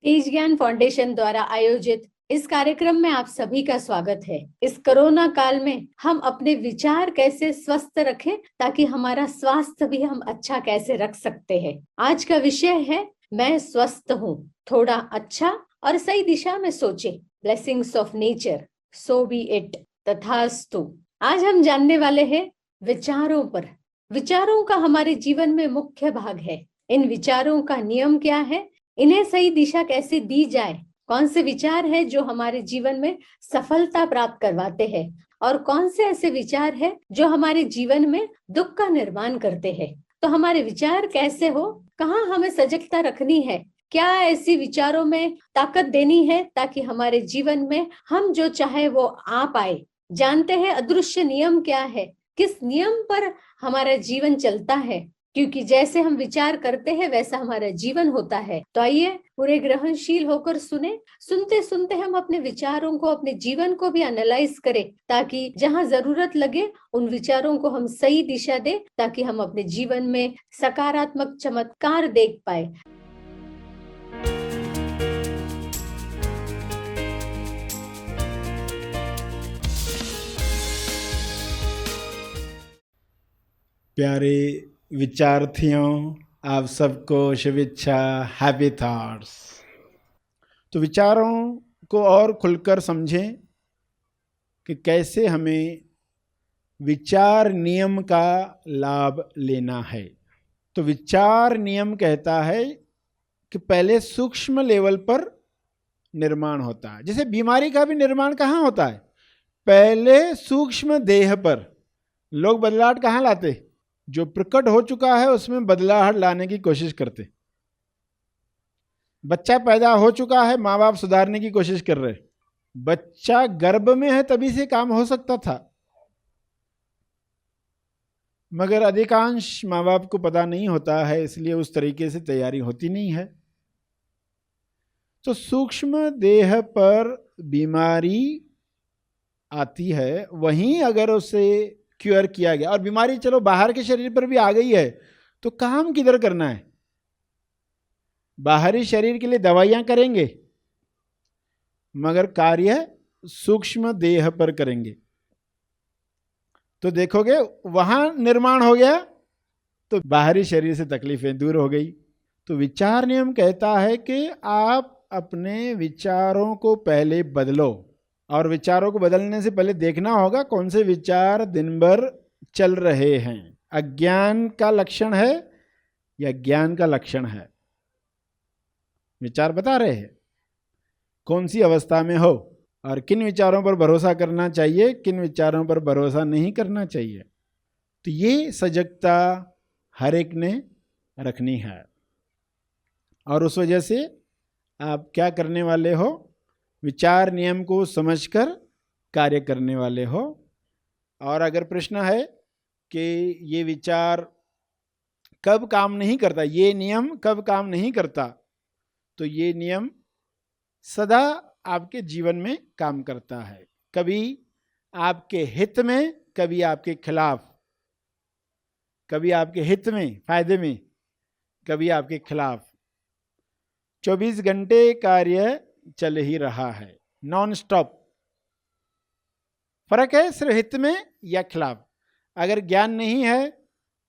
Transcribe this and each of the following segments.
तेज ज्ञान फाउंडेशन द्वारा आयोजित इस कार्यक्रम में आप सभी का स्वागत है। इस कोरोना काल में हम अपने विचार कैसे स्वस्थ रखें ताकि हमारा स्वास्थ्य भी हम अच्छा कैसे रख सकते हैं। आज का विषय है मैं स्वस्थ हूँ, थोड़ा अच्छा और सही दिशा में सोचे। Blessings of nature, so B it, तथास्तु। आज हम जानने वाले हैं विचारों पर। विचारों का हमारे जीवन में मुख्य भाग है। इन विचारों का नियम क्या है, इन्हें सही दिशा कैसे दी जाए, कौन से विचार है जो हमारे जीवन में सफलता प्राप्त करवाते हैं और कौन से ऐसे विचार है जो हमारे जीवन में दुख का निर्माण करते हैं। तो हमारे विचार कैसे हो, कहाँ हमें सजगता रखनी है, क्या ऐसी विचारों में ताकत देनी है ताकि हमारे जीवन में हम जो चाहे वो आ पाए। जानते हैं अदृश्य नियम क्या है, किस नियम पर हमारा जीवन चलता है, क्योंकि जैसे हम विचार करते हैं वैसा हमारा जीवन होता है। तो आइए पूरे ग्रहणशील होकर सुने। सुनते सुनते हम अपने विचारों को, अपने जीवन को भी एनालाइज करें ताकि जहां जरूरत लगे उन विचारों को हम सही दिशा दें ताकि हम अपने जीवन में सकारात्मक चमत्कार देख पाए। प्यारे विचार्थियों, आप सबको शुभेच्छा, हैप्पी थॉट्स। तो विचारों को और खुलकर समझें कि कैसे हमें विचार नियम का लाभ लेना है। तो विचार नियम कहता है कि पहले सूक्ष्म लेवल पर निर्माण होता है। जैसे बीमारी का भी निर्माण कहाँ होता है, पहले सूक्ष्म देह पर। लोग बदलाव कहाँ लाते, जो प्रकट हो चुका है उसमें बदलाहट लाने की कोशिश करते। बच्चा पैदा हो चुका है, माँ बाप सुधारने की कोशिश कर रहे। बच्चा गर्भ में है तभी से काम हो सकता था, मगर अधिकांश माँ बाप को पता नहीं होता है, इसलिए उस तरीके से तैयारी होती नहीं है। तो सूक्ष्म देह पर बीमारी आती है, वहीं अगर उसे क्योर किया गया, और बीमारी चलो बाहर के शरीर पर भी आ गई है, तो काम किधर करना है? बाहरी शरीर के लिए दवाइयां करेंगे, मगर कार्य सूक्ष्म देह पर करेंगे। तो देखोगे वहां निर्माण हो गया तो बाहरी शरीर से तकलीफें दूर हो गई। तो विचार नियम कहता है कि आप अपने विचारों को पहले बदलो, और विचारों को बदलने से पहले देखना होगा कौन से विचार दिन भर चल रहे हैं। अज्ञान का लक्षण है या ज्ञान का लक्षण है? विचार बता रहे हैं कौन सी अवस्था में हो और किन विचारों पर भरोसा करना चाहिए, किन विचारों पर भरोसा नहीं करना चाहिए। तो ये सजगता हर एक ने रखनी है, और उस वजह से आप क्या करने वाले हो, विचार नियम को समझकर कार्य करने वाले हो। और अगर प्रश्न है कि ये विचार कब काम नहीं करता, ये नियम कब काम नहीं करता, तो ये नियम सदा आपके जीवन में काम करता है। कभी आपके हित में, कभी आपके खिलाफ, कभी आपके हित में फायदे में, कभी आपके खिलाफ। 24 घंटे कार्य चल ही रहा है, नॉन स्टॉप। फर्क है सिर्फ हित में या खिलाफ। अगर ज्ञान नहीं है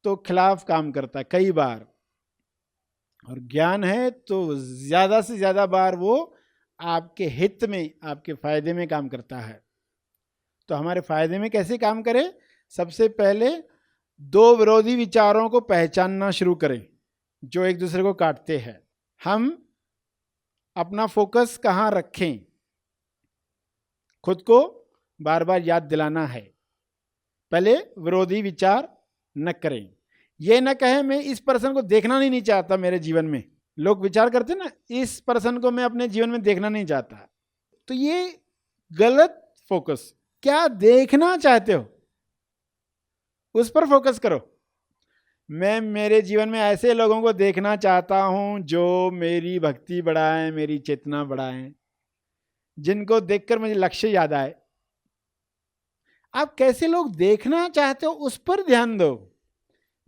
तो खिलाफ काम करता है कई बार, और ज्ञान है तो ज्यादा से ज्यादा बार वो आपके हित में, आपके फायदे में काम करता है। तो हमारे फायदे में कैसे काम करे? सबसे पहले दो विरोधी विचारों को पहचानना शुरू करें जो एक दूसरे को काटते हैं। हम अपना फोकस कहाँ रखें, खुद को बार बार याद दिलाना है। पहले विरोधी विचार न करें। ये न कहें मैं इस पर्सन को देखना नहीं चाहता मेरे जीवन में। लोग विचार करते ना, इस पर्सन को मैं अपने जीवन में देखना नहीं चाहता। तो ये गलत फोकस। क्या देखना चाहते हो उस पर फोकस करो। मैं मेरे जीवन में ऐसे लोगों को देखना चाहता हूं जो मेरी भक्ति बढ़ाएं, मेरी चेतना बढ़ाएं, जिनको देखकर मुझे लक्ष्य याद आए। आप कैसे लोग देखना चाहते हो उस पर ध्यान दो।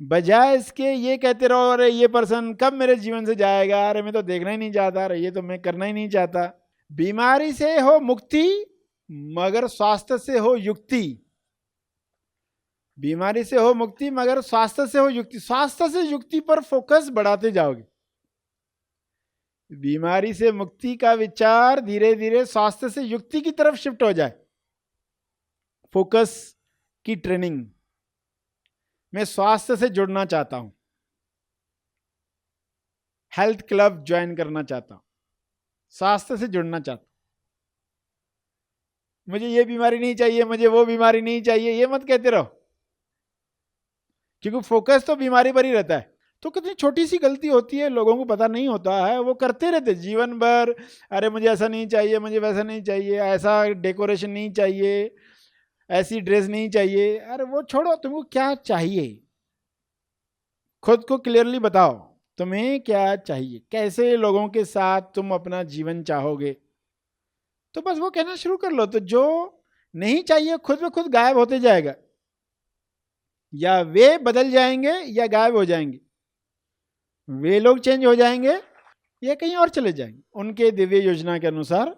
बजाय इसके ये कहते रहो, अरे ये पर्सन कब मेरे जीवन से जाएगा, अरे मैं तो देखना ही नहीं चाहता, अरे ये तो मैं करना ही नहीं चाहता। बीमारी से हो मुक्ति मगर स्वास्थ्य से हो युक्ति। बीमारी से हो मुक्ति मगर स्वास्थ्य से हो युक्ति। स्वास्थ्य से युक्ति पर फोकस बढ़ाते जाओगे। बीमारी से मुक्ति का विचार धीरे धीरे स्वास्थ्य से युक्ति की तरफ शिफ्ट हो जाए। फोकस की ट्रेनिंग। मैं स्वास्थ्य से जुड़ना चाहता हूं, हेल्थ क्लब ज्वाइन करना चाहता हूं, स्वास्थ्य से जुड़ना चाहता हूं। मुझे ये बीमारी नहीं चाहिए, मुझे वो बीमारी नहीं चाहिए, ये मत कहते रहो, क्योंकि फोकस तो बीमारी पर ही रहता है। तो कितनी छोटी सी गलती होती है, लोगों को पता नहीं होता है, वो करते रहते जीवन भर। अरे मुझे ऐसा नहीं चाहिए, मुझे वैसा नहीं चाहिए, ऐसा डेकोरेशन नहीं चाहिए, ऐसी ड्रेस नहीं चाहिए। अरे वो छोड़ो, तुमको क्या चाहिए खुद को क्लियरली बताओ, तुम्हें क्या चाहिए, कैसे लोगों के साथ तुम अपना जीवन चाहोगे। तो बस वो कहना शुरू कर लो। तो जो नहीं चाहिए खुद ब खुद गायब होते जाएगा, या वे बदल जाएंगे या गायब हो जाएंगे। वे लोग चेंज हो जाएंगे या कहीं और चले जाएंगे। उनके दिव्य योजना के अनुसार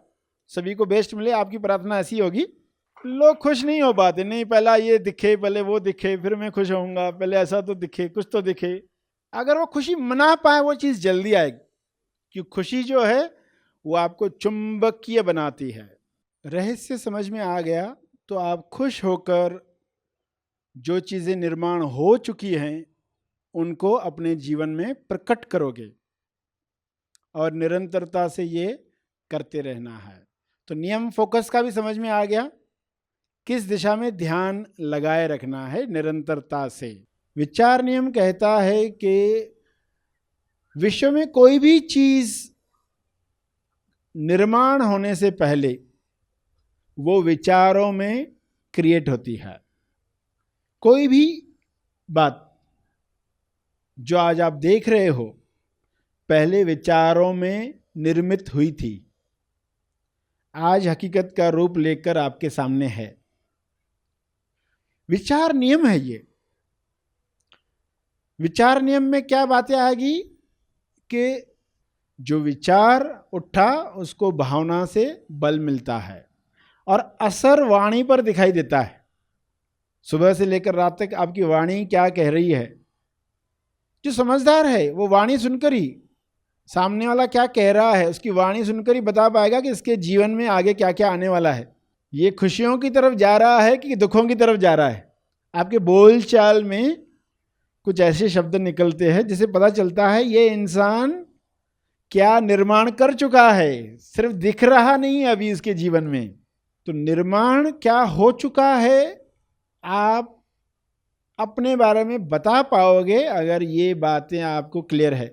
सभी को बेस्ट मिले। आपकी प्रार्थना ऐसी होगी। लोग खुश नहीं हो पाते, नहीं पहला ये दिखे, पहले वो दिखे, फिर मैं खुश होऊंगा, पहले ऐसा तो दिखे, कुछ तो दिखे। अगर वो खुशी मना पाए वो चीज़ जल्दी आएगी, क्योंकि खुशी जो है वो आपको चुंबकीय बनाती है। रहस्य समझ में आ गया तो आप खुश होकर जो चीज़ें निर्माण हो चुकी हैं उनको अपने जीवन में प्रकट करोगे, और निरंतरता से ये करते रहना है। तो नियम फोकस का भी समझ में आ गया, किस दिशा में ध्यान लगाए रखना है निरंतरता से। विचार नियम कहता है कि विश्व में कोई भी चीज निर्माण होने से पहले वो विचारों में क्रिएट होती है। कोई भी बात जो आज आप देख रहे हो पहले विचारों में निर्मित हुई थी, आज हकीकत का रूप लेकर आपके सामने है। विचार नियम है ये। विचार नियम में क्या बातें आएगी कि जो विचार उठा उसको भावना से बल मिलता है, और असर वाणी पर दिखाई देता है। सुबह से लेकर रात तक आपकी वाणी क्या कह रही है। जो समझदार है वो वाणी सुनकर ही, सामने वाला क्या कह रहा है उसकी वाणी सुनकर ही बता पाएगा कि इसके जीवन में आगे क्या क्या आने वाला है। ये खुशियों की तरफ जा रहा है कि दुखों की तरफ जा रहा है। आपके बोल चाल में कुछ ऐसे शब्द निकलते हैं जिससे पता चलता है ये इंसान क्या निर्माण कर चुका है, सिर्फ दिख रहा नहीं है अभी इसके जीवन में। तो निर्माण क्या हो चुका है आप अपने बारे में बता पाओगे अगर ये बातें आपको क्लियर है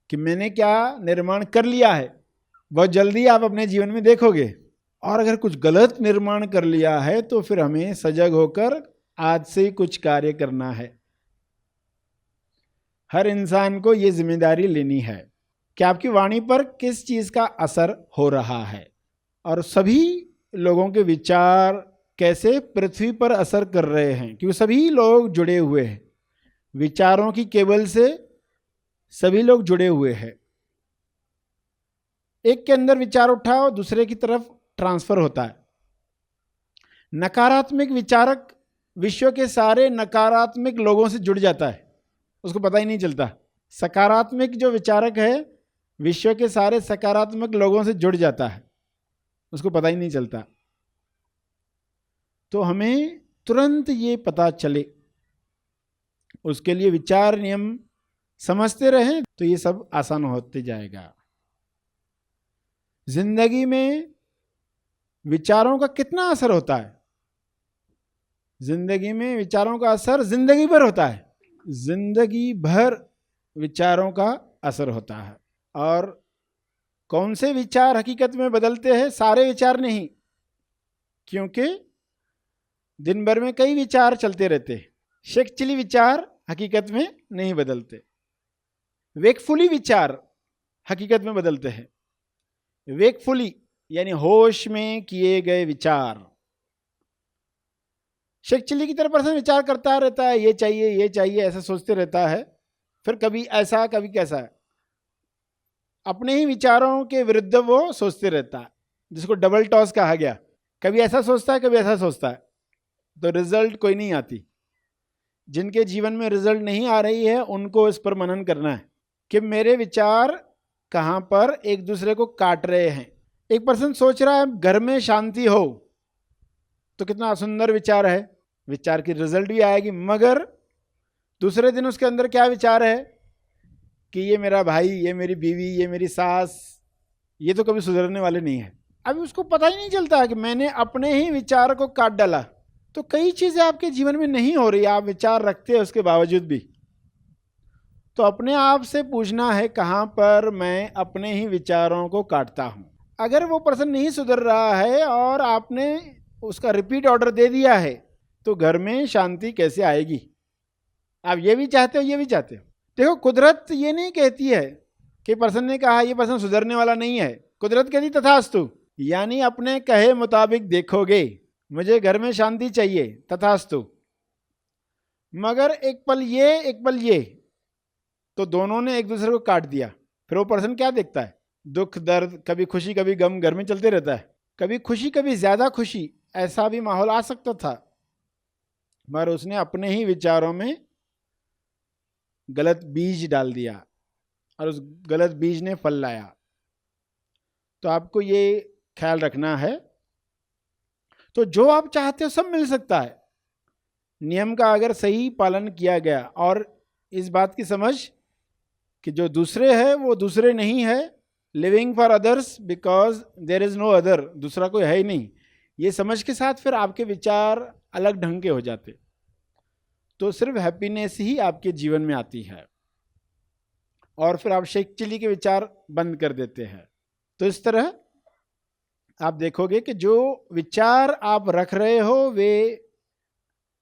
कि मैंने क्या निर्माण कर लिया है। बहुत जल्दी आप अपने जीवन में देखोगे। और अगर कुछ गलत निर्माण कर लिया है तो फिर हमें सजग होकर आज से कुछ कार्य करना है। हर इंसान को ये जिम्मेदारी लेनी है कि आपकी वाणी पर किस चीज का असर हो रहा है, और सभी लोगों के विचार कैसे पृथ्वी पर असर कर रहे हैं, क्योंकि सभी लोग जुड़े हुए हैं। विचारों की केबल से सभी लोग जुड़े हुए हैं। एक के अंदर विचार उठाओ दूसरे की तरफ ट्रांसफर होता है। नकारात्मक विचारक विश्व के सारे नकारात्मक लोगों से जुड़ जाता है, उसको पता ही नहीं चलता। सकारात्मक जो विचारक है विश्व के सारे सकारात्मक लोगों से जुड़ जाता है, उसको पता ही नहीं चलता। तो हमें तुरंत ये पता चले, उसके लिए विचार नियम समझते रहें तो ये सब आसान होते जाएगा। जिंदगी में विचारों का कितना असर होता है? जिंदगी में विचारों का असर जिंदगी भर होता है। जिंदगी भर विचारों का असर होता है। और कौन से विचार हकीकत में बदलते हैं? सारे विचार नहीं, क्योंकि दिन भर में कई विचार चलते रहते हैं। शेकचिली विचार हकीकत में नहीं बदलते। वेकफुली विचार हकीकत में बदलते हैं। वेकफुली यानी होश में किए गए विचार। शेख चिल्ली की तरह पर्सन विचार करता रहता है, ये चाहिए, ऐसा सोचते रहता है, फिर कभी ऐसा कभी कैसा है, अपने ही विचारों के विरुद्ध वो सोचते रहता है, जिसको डबल टॉस कहा गया। कभी ऐसा सोचता है, कभी ऐसा सोचता है, तो रिजल्ट कोई नहीं आती। जिनके जीवन में रिजल्ट नहीं आ रही है उनको इस पर मनन करना है कि मेरे विचार कहाँ पर एक दूसरे को काट रहे हैं। एक पर्सन सोच रहा है घर में शांति हो, तो कितना सुंदर विचार है, विचार की रिजल्ट भी आएगी, मगर दूसरे दिन उसके अंदर क्या विचार है कि ये मेरा भाई, ये मेरी बीवी, ये मेरी सास, ये तो कभी सुधरने वाले नहीं है। अभी उसको पता ही नहीं चलता कि मैंने अपने ही विचार को काट डाला। तो कई चीज़ें आपके जीवन में नहीं हो रही, आप विचार रखते हैं उसके बावजूद भी। तो अपने आप से पूछना है कहाँ पर मैं अपने ही विचारों को काटता हूँ। अगर वो पर्सन नहीं सुधर रहा है और आपने उसका रिपीट ऑर्डर दे दिया है, तो घर में शांति कैसे आएगी? आप ये भी चाहते हो, ये भी चाहते हो। देखो, कुदरत ये नहीं कहती है कि पर्सन ने कहा ये पर्सन सुधरने वाला नहीं है, कुदरत कहती तथास्तु, यानी अपने कहे मुताबिक देखोगे, मुझे घर में शांति चाहिए, तथास्तु। मगर एक पल ये एक पल ये, तो दोनों ने एक दूसरे को काट दिया। फिर वो पर्सन क्या देखता है? दुख दर्द, कभी खुशी कभी गम घर में चलते रहता है, कभी खुशी कभी ज्यादा खुशी, ऐसा भी माहौल आ सकता था, मगर उसने अपने ही विचारों में गलत बीज डाल दिया और उस गलत बीज ने फल लाया। तो आपको ये ख्याल रखना है। तो जो आप चाहते हो सब मिल सकता है, नियम का अगर सही पालन किया गया, और इस बात की समझ कि जो दूसरे है वो दूसरे नहीं है, living for others because there is no other, दूसरा कोई है ही नहीं, ये समझ के साथ फिर आपके विचार अलग ढंग के हो जाते, तो सिर्फ हैप्पीनेस ही आपके जीवन में आती है, और फिर आप शेख चिल्ली के विचार बंद कर देते हैं। तो इस तरह आप देखोगे कि जो विचार आप रख रहे हो वे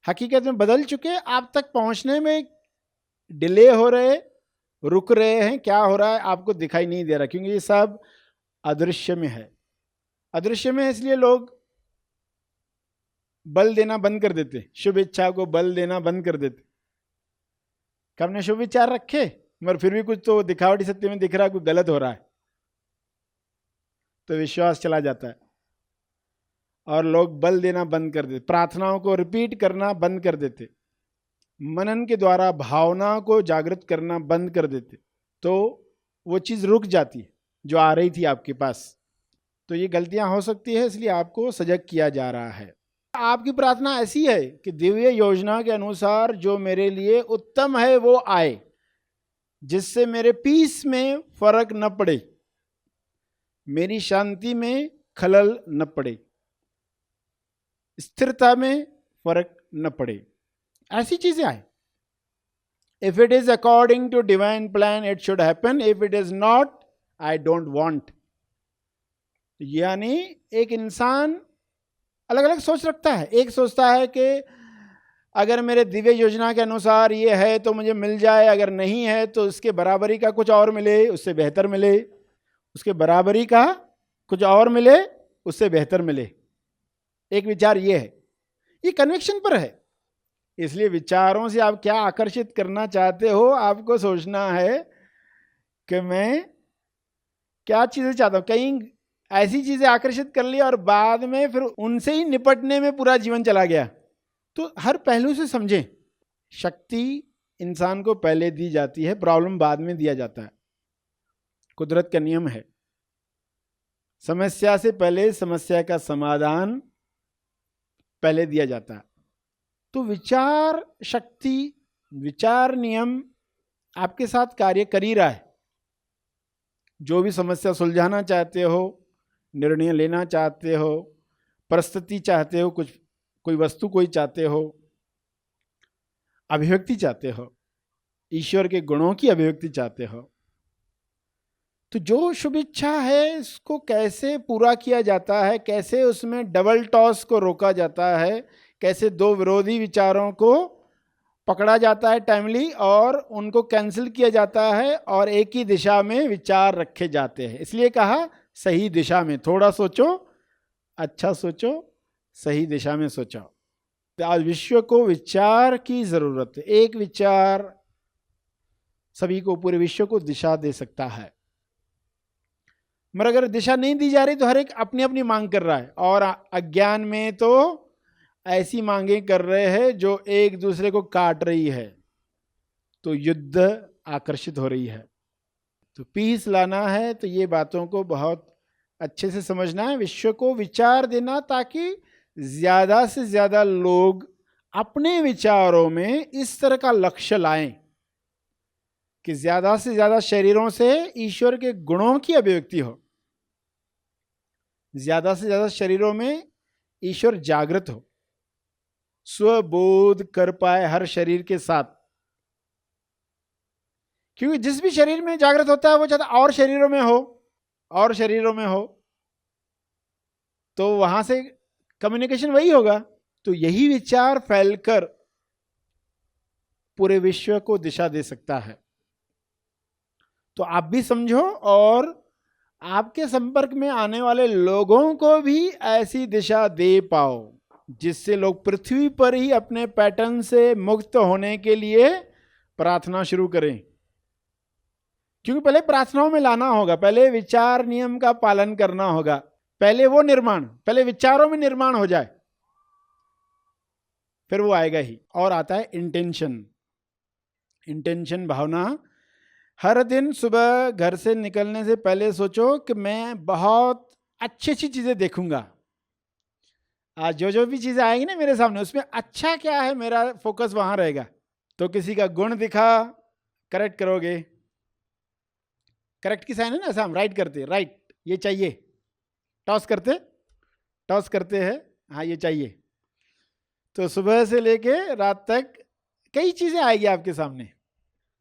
हकीकत में बदल चुके, आप तक पहुंचने में डिले हो रहे, रुक रहे हैं। क्या हो रहा है आपको दिखाई नहीं दे रहा, क्योंकि ये सब अदृश्य में है। अदृश्य में है इसलिए लोग बल देना बंद कर देते, शुभ इच्छा को बल देना बंद कर देते। हमने शुभ विचार रखे मगर फिर भी कुछ तो दिखावटी सत्य में दिख रहा है, कुछ गलत हो रहा है, तो विश्वास चला जाता है और लोग बल देना बंद कर देते, प्रार्थनाओं को रिपीट करना बंद कर देते, मनन के द्वारा भावना को जागृत करना बंद कर देते, तो वो चीज़ रुक जाती है जो आ रही थी आपके पास। तो ये गलतियां हो सकती है, इसलिए आपको सजग किया जा रहा है। आपकी प्रार्थना ऐसी है कि दिव्य योजना के अनुसार जो मेरे लिए उत्तम है वो आए, जिससे मेरे पीस में फर्क न पड़े, मेरी शांति में खलल न पड़े, स्थिरता में फर्क न पड़े, ऐसी चीजें आए। If it is according to divine plan it should happen, if it is not I don't want. यानी एक इंसान अलग अलग सोच रखता है। एक सोचता है कि अगर मेरे दिव्य योजना के अनुसार ये है तो मुझे मिल जाए, अगर नहीं है तो इसके बराबरी का कुछ और मिले, उससे बेहतर मिले, उसके बराबरी का कुछ और मिले, उससे बेहतर मिले। एक विचार ये है, ये कन्विक्शन पर है। इसलिए विचारों से आप क्या आकर्षित करना चाहते हो, आपको सोचना है कि मैं क्या चीज़ें चाहता हूँ। कहीं ऐसी चीज़ें आकर्षित कर लिया और बाद में फिर उनसे ही निपटने में पूरा जीवन चला गया। तो हर पहलू से समझें, शक्ति इंसान को पहले दी जाती है, प्रॉब्लम बाद में दिया जाता है। कुदरत का नियम है, समस्या से पहले समस्या का समाधान पहले दिया जाता है। तो विचार शक्ति, विचार नियम आपके साथ कार्य कर ही रहा है। जो भी समस्या सुलझाना चाहते हो, निर्णय लेना चाहते हो, परिस्थिति चाहते हो, कुछ कोई वस्तु कोई चाहते हो, अभिव्यक्ति चाहते हो, ईश्वर के गुणों की अभिव्यक्ति चाहते हो, तो जो शुभ इच्छा है इसको कैसे पूरा किया जाता है, कैसे उसमें डबल टॉस को रोका जाता है, कैसे दो विरोधी विचारों को पकड़ा जाता है टाइमली और उनको कैंसिल किया जाता है और एक ही दिशा में विचार रखे जाते हैं। इसलिए कहा सही दिशा में, थोड़ा सोचो, अच्छा सोचो, सही दिशा में सोचो। तो आज विश्व को विचार की जरूरत है। एक विचार सभी को, पूरे विश्व को दिशा दे सकता है। मगर अगर दिशा नहीं दी जा रही तो हर एक अपनी अपनी मांग कर रहा है, और अज्ञान में तो ऐसी मांगे कर रहे हैं जो एक दूसरे को काट रही है, तो युद्ध आकर्षित हो रही है। तो पीस लाना है तो ये बातों को बहुत अच्छे से समझना है, विश्व को विचार देना, ताकि ज्यादा से ज्यादा लोग अपने विचारों में इस तरह का लक्ष्य लाएं कि ज्यादा से ज्यादा शरीरों से ईश्वर के गुणों की अभिव्यक्ति हो, ज्यादा से ज्यादा शरीरों में ईश्वर जागृत हो, स्वबोध कर पाए हर शरीर के साथ। क्योंकि जिस भी शरीर में जागृत होता है वो चाहता और शरीरों में हो, और शरीरों में हो, तो वहां से कम्युनिकेशन वही होगा। तो यही विचार फैलकर पूरे विश्व को दिशा दे सकता है। तो आप भी समझो और आपके संपर्क में आने वाले लोगों को भी ऐसी दिशा दे पाओ, जिससे लोग पृथ्वी पर ही अपने पैटर्न से मुक्त होने के लिए प्रार्थना शुरू करें। क्योंकि पहले प्रार्थनाओं में लाना होगा, पहले विचार नियम का पालन करना होगा, पहले वो निर्माण, पहले विचारों में निर्माण हो जाए, फिर वो आएगा ही। और आता है इंटेंशन। इंटेंशन भावना। हर दिन सुबह घर से निकलने से पहले सोचो कि मैं बहुत अच्छी अच्छी चीजें देखूंगा। आज जो भी चीजें आएंगी ना मेरे सामने, उसमें अच्छा क्या है मेरा फोकस वहां रहेगा। तो किसी का गुण दिखा, करेक्ट करोगे। करेक्ट की साइन है ना, ऐसा हम राइट करते, राइट ये चाहिए, टॉस करते हैं, हाँ ये चाहिए। तो सुबह से लेके रात तक कई चीजें आएगी आपके सामने,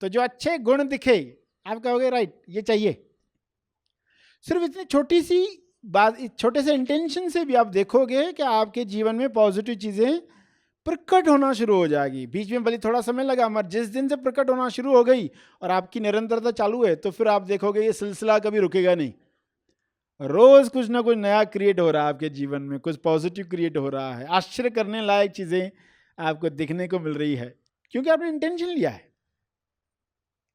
तो जो अच्छे गुण दिखे आप कहोगे राइट ये चाहिए। सिर्फ इतनी छोटी सी बात, छोटे से इंटेंशन से भी आप देखोगे कि आपके जीवन में पॉजिटिव चीजें प्रकट होना शुरू हो जाएगी। बीच में भले थोड़ा समय लगा, मगर जिस दिन से प्रकट होना शुरू हो गई और आपकी निरंतरता चालू है, तो फिर आप देखोगे ये सिलसिला कभी रुकेगा नहीं। रोज कुछ ना कुछ नया क्रिएट हो रहा है आपके जीवन में, कुछ पॉजिटिव क्रिएट हो रहा है, आश्चर्य करने लायक चीजें आपको दिखने को मिल रही है, क्योंकि आपने इंटेंशन लिया है।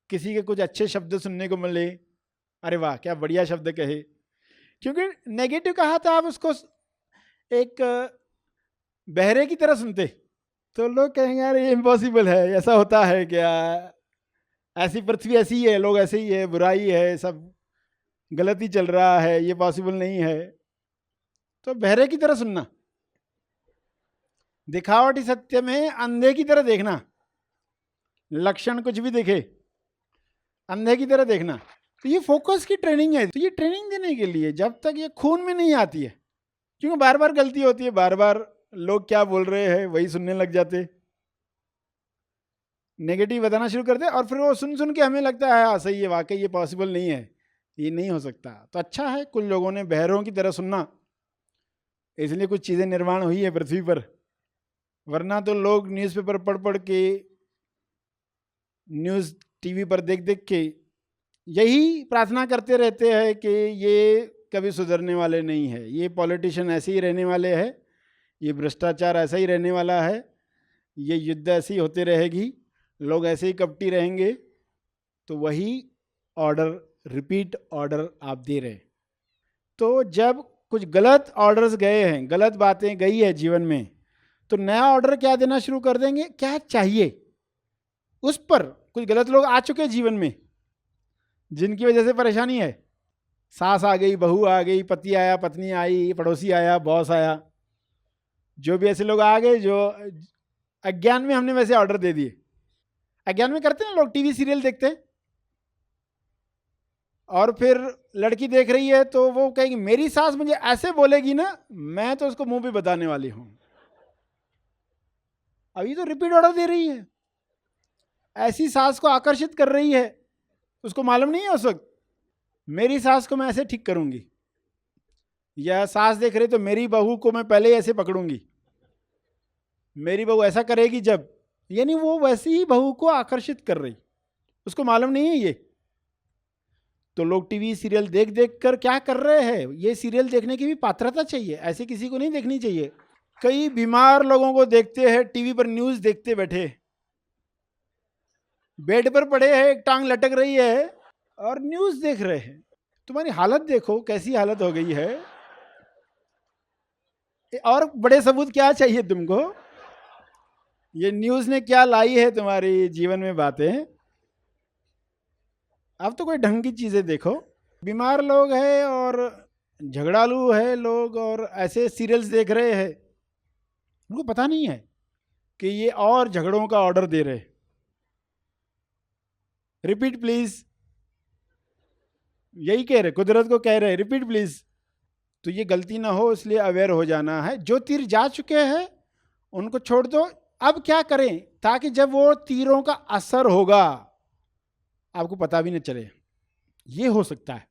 किसी के कुछ अच्छे शब्द सुनने को मिले, अरे वाह क्या बढ़िया शब्द कहे। क्योंकि नेगेटिव कहा था आप उसको एक बहरे की तरह सुनते, तो लोग कहेंगे यार ये इम्पॉसिबल है, ऐसा होता है क्या, ऐसी पृथ्वी ऐसी ही है, लोग ऐसे ही है, बुराई है, सब गलत ही चल रहा है, ये पॉसिबल नहीं है। तो बहरे की तरह सुनना, दिखावटी सत्य में अंधे की तरह देखना, लक्षण कुछ भी देखे अंधे की तरह देखना। तो ये फोकस की ट्रेनिंग है। तो ये ट्रेनिंग देने के लिए जब तक ये खून में नहीं आती है, क्योंकि बार बार गलती होती है, बार बार लोग क्या बोल रहे हैं वही सुनने लग जाते, नेगेटिव बताना शुरू करते, और फिर वो सुन सुन के हमें लगता है हाँ सही है, वाकई ये पॉसिबल नहीं है, ये नहीं हो सकता। तो अच्छा है कुछ लोगों ने बहरों की तरह सुनना, इसलिए कुछ चीज़ें निर्माण हुई है पृथ्वी पर। वरना तो लोग न्यूज़पेपर पढ़ पढ़ के, न्यूज़ टीवी पर देख देख के यही प्रार्थना करते रहते हैं कि ये कभी सुधरने वाले नहीं है, ये पॉलिटिशियन ऐसे ही रहने वाले हैं, ये भ्रष्टाचार ऐसा ही रहने वाला है, ये युद्ध ऐसी होते रहेगी, लोग ऐसे ही कपटी रहेंगे। तो वही ऑर्डर, रिपीट ऑर्डर आप दे रहे हैं। तो जब कुछ गलत ऑर्डर्स गए हैं, गलत बातें गई है जीवन में, तो नया ऑर्डर क्या देना शुरू कर देंगे, क्या चाहिए उस पर। कुछ गलत लोग आ चुके हैं जीवन में जिनकी वजह से परेशानी है, सास आ गई, बहू आ गई, पति आया, पत्नी आई, पड़ोसी आया, बॉस आया, जो भी ऐसे लोग आ गए जो अज्ञान में हमने वैसे ऑर्डर दे दिए। अज्ञान में करते हैं लोग, टीवी सीरियल देखते हैं, और फिर लड़की देख रही है तो वो कहेगी मेरी सास मुझे ऐसे बोलेगी ना, मैं तो उसको मुंह पे बताने वाली हूं। अभी तो रिपीट ऑर्डर दे रही है, ऐसी सास को आकर्षित कर रही है, उसको मालूम नहीं है उस वक्त मेरी सास को मैं ऐसे ठीक करूंगी, या सास देख रही तो मेरी बहू को मैं पहले ऐसे पकड़ूंगी, मेरी बहू ऐसा करेगी जब, यानी वो वैसी ही बहू को आकर्षित कर रही, उसको मालूम नहीं है ये। तो लोग टीवी सीरियल देख देख कर क्या कर रहे हैं, ये सीरियल देखने की भी पात्रता चाहिए, ऐसे किसी को नहीं देखनी चाहिए। कई बीमार लोगों को देखते हैं टीवी पर न्यूज देखते बैठे, बेड पर पड़े हैं, एक टांग लटक रही है और न्यूज देख रहे हैं। तुम्हारी हालत देखो कैसी हालत हो गई है। और बड़े सबूत क्या चाहिए तुमको? ये न्यूज ने क्या लाई है तुम्हारे जीवन में बातें? अब तो कोई ढंग की चीजें देखो। बीमार लोग हैं और झगड़ालू है लोग और ऐसे सीरियल्स देख रहे हैं, उनको पता नहीं है कि ये और झगड़ों का ऑर्डर दे रहे। रिपीट प्लीज, यही कह रहे, कुदरत को कह रहे रिपीट प्लीज। तो ये गलती ना हो इसलिए अवेयर हो जाना है। जो तीर जा चुके हैं उनको छोड़ दो। अब क्या करें ताकि जब वो तीरों का असर होगा आपको पता भी न चले। ये हो सकता है,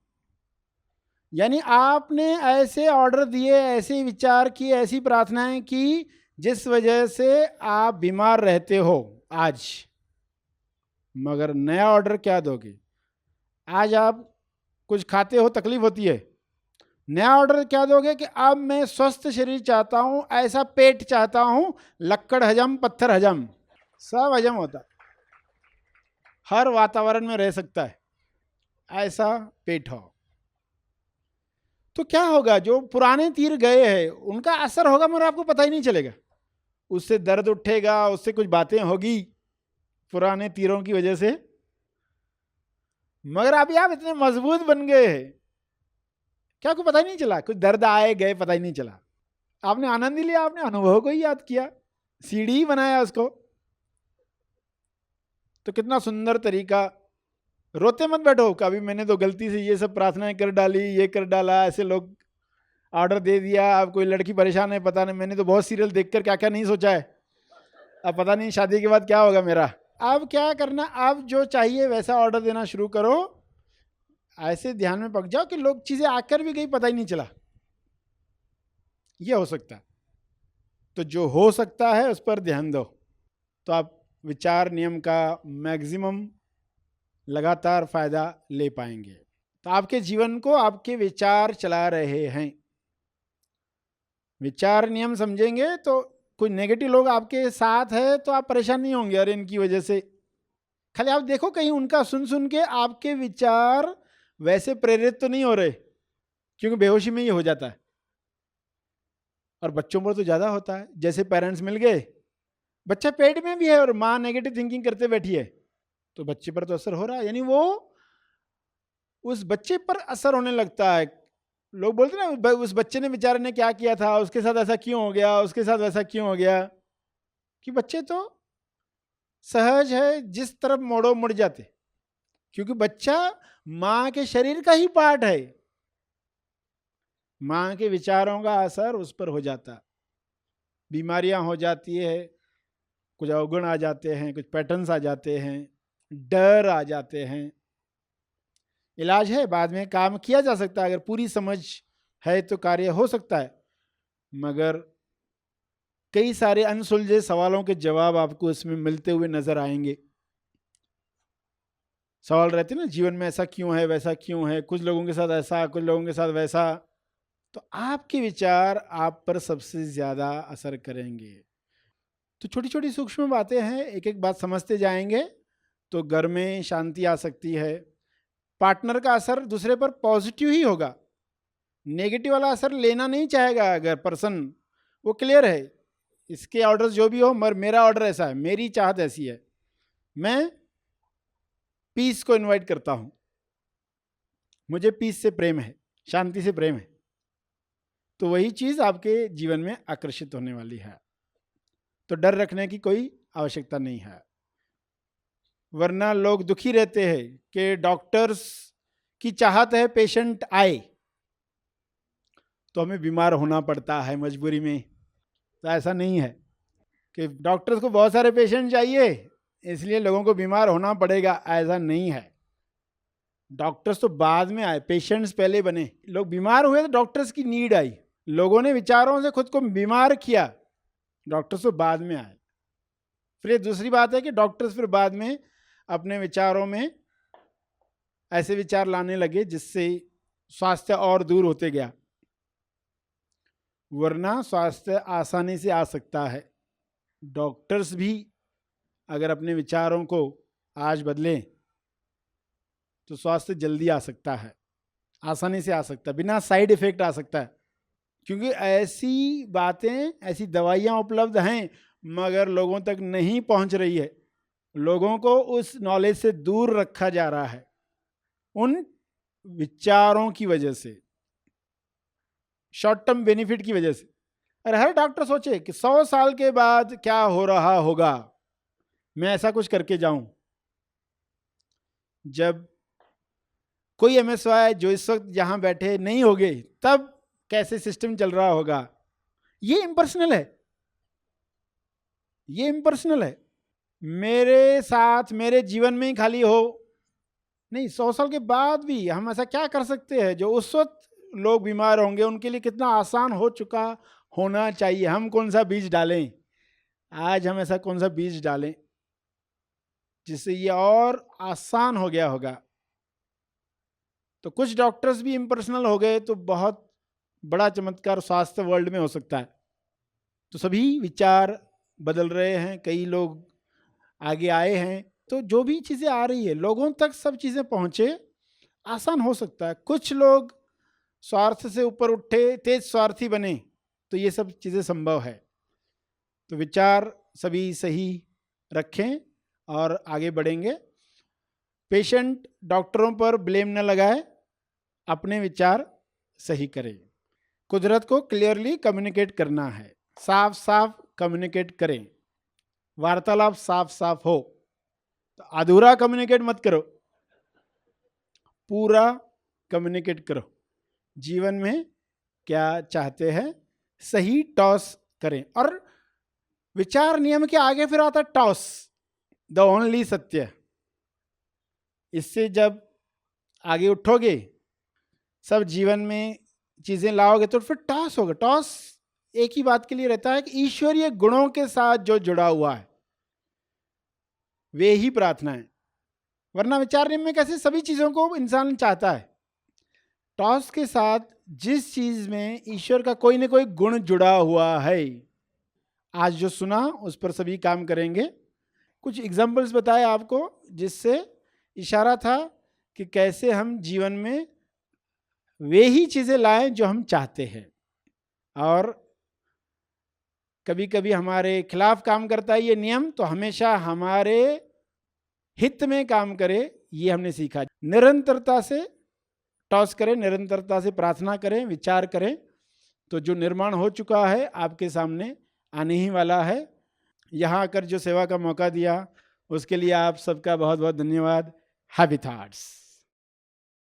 यानी आपने ऐसे ऑर्डर दिए, ऐसे विचार किए, ऐसी प्रार्थनाएं की जिस वजह से आप बीमार रहते हो आज। मगर नया ऑर्डर क्या दोगे? आज आप कुछ खाते हो, तकलीफ होती है, नया ऑर्डर क्या दोगे कि अब मैं स्वस्थ शरीर चाहता हूं, ऐसा पेट चाहता हूं, लक्कड़ हजम पत्थर हजम सब हजम होता है, हर वातावरण में रह सकता है, ऐसा पेट हो। तो क्या होगा? जो पुराने तीर गए हैं उनका असर होगा मगर आपको पता ही नहीं चलेगा। उससे दर्द उठेगा, उससे कुछ बातें होगी पुराने तीरों की वजह से, मगर अभी आप इतने मजबूत बन गए हैं क्या आपको पता ही नहीं चला? कुछ दर्द आए गए पता ही नहीं चला, आपने आनंद ही लिया, आपने अनुभव को ही याद किया, सीढ़ी ही बनाया उसको। तो कितना सुंदर तरीका। रोते मत बैठो कभी मैंने तो गलती से ये सब प्रार्थनाएं कर डाली, ये कर डाला, ऐसे लोग ऑर्डर दे दिया, अब कोई लड़की परेशान है, पता नहीं, मैंने तो बहुत सीरियल देखकर क्या क्या नहीं सोचा है, अब पता नहीं शादी के बाद क्या होगा मेरा। अब क्या करना, अब जो चाहिए वैसा ऑर्डर देना शुरू करो। ऐसे ध्यान में पक जाओ कि लोग चीजें आकर भी गई पता ही नहीं चला। यह हो सकता है। तो जो हो सकता है उस पर ध्यान दो, तो आप विचार नियम का मैक्सिमम लगातार फायदा ले पाएंगे। तो आपके जीवन को आपके विचार चला रहे हैं। विचार नियम समझेंगे तो कोई नेगेटिव लोग आपके साथ है तो आप परेशान नहीं होंगे, अरे इनकी वजह से। खाली आप देखो कहीं उनका सुन सुन के आपके विचार वैसे प्रेरित तो नहीं हो रहे, क्योंकि बेहोशी में ही हो जाता है। और बच्चों पर तो ज्यादा होता है। जैसे पेरेंट्स मिल गए, बच्चा पेट में भी है और माँ नेगेटिव थिंकिंग करते बैठी है, तो बच्चे पर तो असर हो रहा है, यानी वो उस बच्चे पर असर होने लगता है। लोग बोलते ना उस बच्चे ने बेचारे ने क्या किया था, उसके साथ ऐसा क्यों हो गया, उसके साथ वैसा क्यों हो गया, कि बच्चे तो सहज है जिस तरफ मोड़ो मुड़ जाते, क्योंकि बच्चा माँ के शरीर का ही पार्ट है। माँ के विचारों का असर उस पर हो जाता, बीमारियां हो जाती है, कुछ अवगुण आ जाते हैं, कुछ पैटर्न्स आ जाते हैं, डर आ जाते हैं। इलाज है, बाद में काम किया जा सकता है, अगर पूरी समझ है तो कार्य हो सकता है, मगर कई सारे अनसुलझे सवालों के जवाब आपको इसमें मिलते हुए नजर आएंगे। सवाल रहते ना जीवन में, ऐसा क्यों है, वैसा क्यों है, कुछ लोगों के साथ ऐसा, कुछ लोगों के साथ वैसा। तो आपके विचार आप पर सबसे ज्यादा असर करेंगे। तो छोटी छोटी सूक्ष्म बातें हैं, एक एक बात समझते जाएंगे तो घर में शांति आ सकती है। पार्टनर का असर दूसरे पर पॉजिटिव ही होगा, नेगेटिव वाला असर लेना नहीं चाहेगा। अगर पर्सन वो क्लियर है, इसके ऑर्डर्स जो भी हो, मगर मेरा ऑर्डर ऐसा है, मेरी चाहत ऐसी है, मैं पीस को इनवाइट करता हूं, मुझे पीस से प्रेम है, शांति से प्रेम है, तो वही चीज आपके जीवन में आकर्षित होने वाली है। तो डर रखने की कोई आवश्यकता नहीं है। वरना लोग दुखी रहते हैं कि डॉक्टर्स की चाहत है पेशेंट आए, तो हमें बीमार होना पड़ता है मजबूरी में। तो ऐसा नहीं है कि डॉक्टर्स को बहुत सारे पेशेंट चाहिए इसलिए लोगों को बीमार होना पड़ेगा, ऐसा नहीं है। डॉक्टर्स तो बाद में आए, पेशेंट्स पहले बने। लोग बीमार हुए तो डॉक्टर्स की नीड आई, लोगों ने विचारों से खुद को बीमार किया, डॉक्टर्स तो बाद में आए। फिर दूसरी बात है कि डॉक्टर्स फिर बाद में अपने विचारों में ऐसे विचार लाने लगे जिससे स्वास्थ्य और दूर होते गया। वरना स्वास्थ्य आसानी से आ सकता है। डॉक्टर्स भी अगर अपने विचारों को आज बदलें तो स्वास्थ्य जल्दी आ सकता है, आसानी से आ सकता है, बिना साइड इफेक्ट आ सकता है। क्योंकि ऐसी बातें, ऐसी दवाइयाँ उपलब्ध हैं मगर लोगों तक नहीं पहुंच रही है। लोगों को उस नॉलेज से दूर रखा जा रहा है उन विचारों की वजह से, शॉर्ट टर्म बेनिफिट की वजह से। अरे हर डॉक्टर सोचे कि 100 साल के बाद क्या हो रहा होगा, मैं ऐसा कुछ करके जाऊं। जब कोई एमएसवाई जो इस वक्त यहां बैठे नहीं होगे तब कैसे सिस्टम चल रहा होगा। ये इम्पर्सनल है, ये इम्पर्सनल है। मेरे साथ मेरे जीवन में ही खाली हो नहीं, 100 साल के बाद भी हम ऐसा क्या कर सकते हैं जो उस वक्त लोग बीमार होंगे उनके लिए कितना आसान हो चुका होना चाहिए। हम कौन सा बीज डालें आज, हम ऐसा कौन सा बीज डालें जिससे ये और आसान हो गया होगा। तो कुछ डॉक्टर्स भी इम्पर्सनल हो गए तो बहुत बड़ा चमत्कार स्वास्थ्य वर्ल्ड में हो सकता है। तो सभी विचार बदल रहे हैं, कई लोग आगे आए हैं। तो जो भी चीज़ें आ रही है लोगों तक सब चीज़ें पहुँचे, आसान हो सकता है। कुछ लोग स्वार्थ से ऊपर उठे, तेज स्वार्थी बने तो ये सब चीज़ें संभव है। तो विचार सभी सही रखें और आगे बढ़ेंगे। पेशेंट डॉक्टरों पर ब्लेम न लगाए, अपने विचार सही करें। कुदरत को क्लियरली कम्युनिकेट करना है, साफ साफ कम्युनिकेट करें, वार्तालाप साफ साफ हो। तो अधूरा कम्युनिकेट मत करो, पूरा कम्युनिकेट करो। जीवन में क्या चाहते हैं सही टॉस करें। और विचार नियम के आगे फिर आता टॉस, द ओनली सत्य। इससे जब आगे उठोगे, सब जीवन में चीजें लाओगे तो फिर टॉस होगा। टॉस एक ही बात के लिए रहता है कि ईश्वरीय गुणों के साथ जो जुड़ा हुआ है वे ही प्रार्थना है। वरना विचार नियम में कैसे सभी चीजों को इंसान चाहता है। टॉस के साथ जिस चीज में ईश्वर का कोई ना कोई गुण जुड़ा हुआ है, आज जो सुना उस पर सभी काम करेंगे। कुछ एग्जाम्पल्स बताए आपको जिससे इशारा था कि कैसे हम जीवन में वे ही चीजें लाएं जो हम चाहते हैं। और कभी कभी हमारे खिलाफ काम करता है ये नियम, तो हमेशा हमारे हित में काम करे, ये हमने सीखा। निरंतरता से टॉस करें, निरंतरता से प्रार्थना करें, विचार करें, तो जो निर्माण हो चुका है आपके सामने आने ही वाला है। यहाँ आकर जो सेवा का मौका दिया उसके लिए आप सबका बहुत बहुत धन्यवाद। Happy thoughts.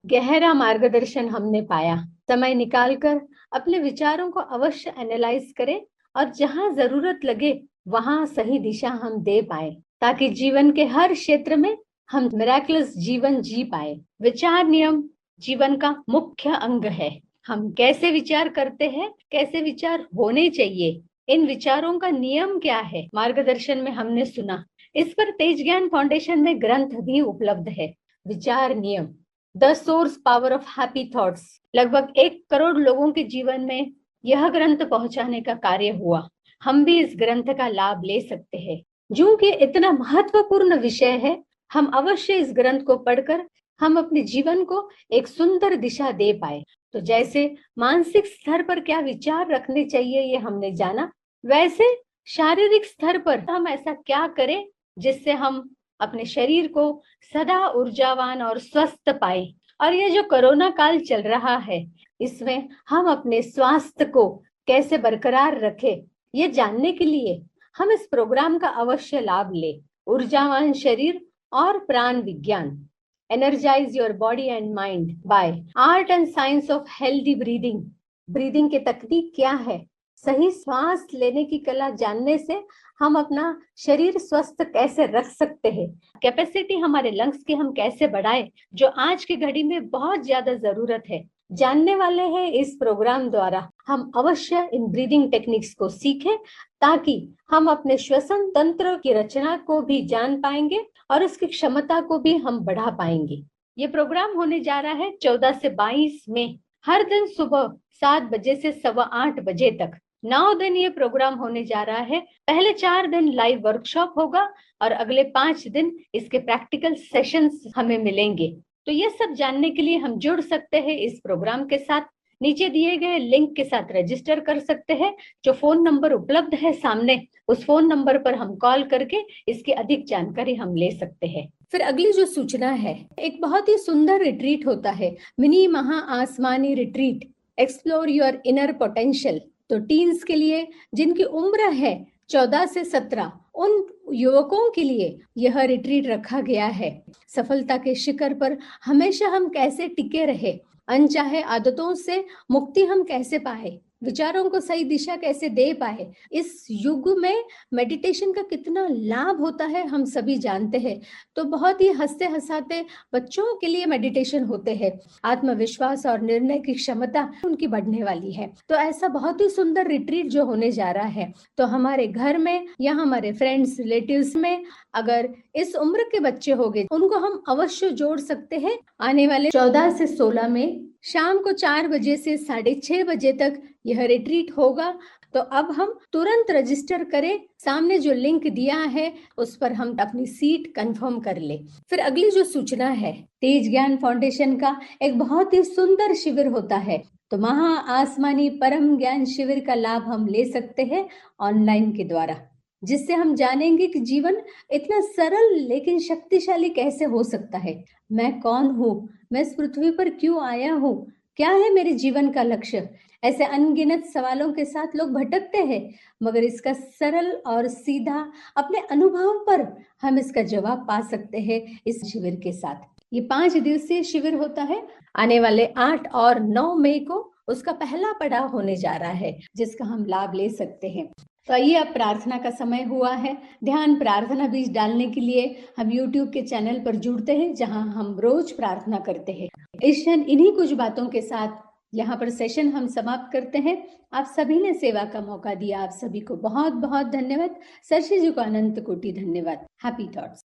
गहरा मार्गदर्शन हमने पाया। समय निकालकर अपने विचारों को अवश्य एनालाइज करें और जहां जरूरत लगे वहां सही दिशा हम दे पाए, ताकि जीवन के हर क्षेत्र में हम मिराकुलस जीवन जी पाए। विचार नियम जीवन का मुख्य अंग है। हम कैसे विचार करते हैं, कैसे विचार होने चाहिए, इन विचारों का नियम क्या है, मार्गदर्शन में हमने सुना। इस पर तेज ज्ञान फाउंडेशन में ग्रंथ भी उपलब्ध है, विचार नियम, the source power of happy thoughts. लगभग 1 करोड़ लोगों के जीवन में यह ग्रंथ पहुंचाने का कार्य हुआ। हम भी इस ग्रंथ का लाभ ले सकते हैं। जो कि इतना महत्वपूर्ण विषय है, हम अवश्य इस ग्रंथ को पढ़कर हम अपने जीवन को एक सुंदर दिशा दे पाए। तो जैसे मानसिक स्तर पर क्या विचार रखने चाहिए ये हमने जाना, वैसे शारीरिक स्तर पर हम ऐसा क्या करें जिससे हम अपने शरीर को सदा ऊर्जावान और स्वस्थ पाए। और ये जो कोरोना काल चल रहा है, इसमें हम अपने स्वास्थ्य को कैसे बरकरार रखें, ये जानने के लिए हम इस प्रोग्राम का अवश्य लाभ ले। ऊर्जावान शरीर और प्राण विज्ञान, energise your body and mind by art and science of healthy breathing. Breathing की तकनीक क्या है, सही सांस लेने की कला जानने से हम अपना शरीर स्वस्थ कैसे रख सकते हैं, कैपेसिटी हमारे लंग्स की हम कैसे बढ़ाए, जो आज की घड़ी में बहुत ज्यादा जरूरत है, जानने वाले हैं इस प्रोग्राम द्वारा। हम अवश्य इन ब्रीदिंग टेक्निक्स को सीखें ताकि हम अपने श्वसन तंत्र की रचना को भी जान पाएंगे और उसकी क्षमता को भी हम बढ़ा पाएंगे। ये प्रोग्राम होने जा रहा है 14 से 22 में। हर दिन सुबह 7 बजे से 8:15 बजे तक 9 दिन ये प्रोग्राम होने जा रहा है। पहले 4 दिन लाइव वर्कशॉप होगा और अगले 5 दिन इसके प्रैक्टिकल सेशंस हमें मिलेंगे। तो ये सब जानने के लिए हम जुड़ सकते हैं इस प्रोग्राम के साथ। नीचे दिए गए लिंक के साथ रजिस्टर कर सकते हैं। जो फोन नंबर उपलब्ध है सामने, उस फोन नंबर पर हम कॉल करके इसकी अधिक जानकारी हम ले सकते हैं। फिर अगली जो सूचना है, एक बहुत ही सुंदर रिट्रीट होता है, मिनी महा आसमानी retreat, explore your inner potential. तो टीन्स के लिए, जिनकी उम्र है 14 से 17, उन युवकों के लिए यह रिट्रीट रखा गया है। सफलता के शिखर पर हमेशा हम कैसे टिके रहे, अनचाहे आदतों से मुक्ति हम कैसे पाए, विचारों को सही दिशा कैसे दे पाए। इस युग में मेडिटेशन का कितना लाभ होता है हम सभी जानते हैं। तो बहुत ही हंसते हंसाते बच्चों के लिए मेडिटेशन होते हैं। आत्मविश्वास और निर्णय की क्षमता उनकी बढ़ने वाली है। तो ऐसा बहुत ही सुंदर रिट्रीट जो होने जा रहा है, तो हमारे घर में या हमारे फ्रेंड्स रिलेटिव्स में अगर इस उम्र के बच्चे होंगे, उनको हम अवश्य जोड़ सकते हैं। आने वाले 14 से 16 में शाम को 4 बजे से 6:30 बजे तक यह रिट्रीट होगा। तो अब हम तुरंत रजिस्टर करें, सामने जो लिंक दिया है उस पर हम अपनी सीट कंफर्म कर ले। फिर अगली जो सूचना है, तेज ज्ञान फाउंडेशन का एक बहुत ही सुंदर शिविर होता है। तो महा आसमानी परम ज्ञान शिविर का लाभ हम ले सकते हैं ऑनलाइन के द्वारा, जिससे हम जानेंगे कि जीवन इतना सरल लेकिन शक्तिशाली कैसे हो सकता है। मैं कौन हूँ, मैं इस पृथ्वी पर क्यों आया हूँ, क्या है मेरे जीवन का लक्ष्य। ऐसे अनगिनत सवालों के साथ लोग भटकते हैं, मगर इसका सरल और सीधा अपने अनुभव पर हम इसका जवाब पा सकते हैं इस शिविर के साथ। ये 5 दिवसीय शिविर होता है। आने वाले 8 और 9 मई को उसका पहला पड़ाव होने जा रहा है, जिसका हम लाभ ले सकते हैं। तो आइए, अब प्रार्थना का समय हुआ है। ध्यान प्रार्थना बीज डालने के लिए हम YouTube के चैनल पर जुड़ते हैं, जहां हम रोज प्रार्थना करते हैं। इस क्षण इन्हीं कुछ बातों के साथ यहाँ पर सेशन हम समाप्त करते हैं। आप सभी ने सेवा का मौका दिया, आप सभी को बहुत बहुत धन्यवाद। सरशी जी को अनंत कोटि धन्यवाद। Happy thoughts.